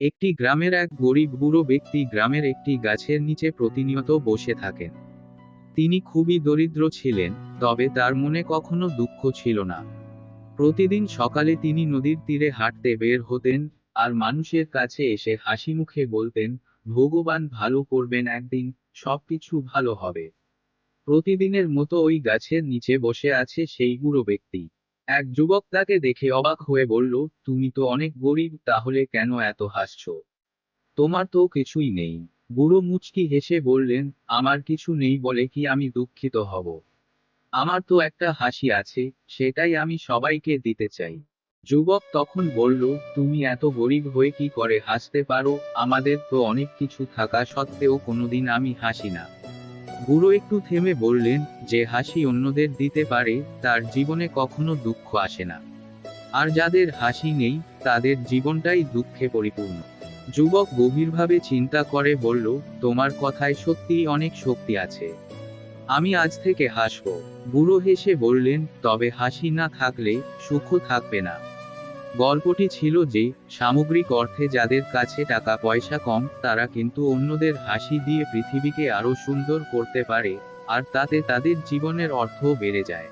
একটি গ্রামের এক গরিব বুড়ো ব্যক্তি গ্রামের একটি গাছের নিচে প্রতিনিয়ত বসে থাকেন। তিনি খুবই দরিদ্র ছিলেন, তবে তার মনে কখনো দুঃখ ছিল না। প্রতিদিন সকালে তিনি নদীর তীরে হাঁটতে বের হতেন, আর মানুষের কাছে এসে হাসি মুখে বলতেন, ভগবান ভালো করবেন, একদিন সবকিছু ভালো হবে। প্রতিদিনের মতো ওই গাছের নিচে বসে আছে সেই বুড়ো ব্যক্তি। এক যুবক তাকে দেখে অবাক হয়ে বলল, তুমি তো অনেক গরিব, তাহলে কেন এত হাসছো? তোমার তো কিছুই নেই। বুড়ো মুচকি হেসে বললেন, আমার কিছু নেই বলে কি আমি দুঃখিত হব? আমার তো একটা হাসি আছে, সেটাই আমি সবাইকে দিতে চাই। যুবক তখন বলল, তুমি এত গরিব হয়ে কি করে হাসতে পারো? আমাদের তো অনেক কিছু থাকা সত্ত্বেও কোনোদিন আমি হাসি না। বুড়ো একটু থেমে বললেন, যে হাসি অন্যদের দিতে পারে, তার জীবনে কখনো দুঃখ আসে না। আর যাদের হাসি নেই, তাদের জীবনটাই দুঃখে পরিপূর্ণ। যুবক গভীরভাবে চিন্তা করে বলল, তোমার কথায় সত্যিই অনেক শক্তি আছে। আমি আজ থেকে হাসব। বুড়ো হেসে বললেন, তবে হাসি না থাকলে সুখও থাকবে না। গল্পটি ছিল যে, সামগ্রিক অর্থে যাদের কাছে টাকা পয়সা কম, তারা কিন্তু অন্যদের হাসি দিয়ে পৃথিবীকে আরো সুন্দর করতে পারে, আর তাতে তাদের জীবনের অর্থও বেড়ে যায়।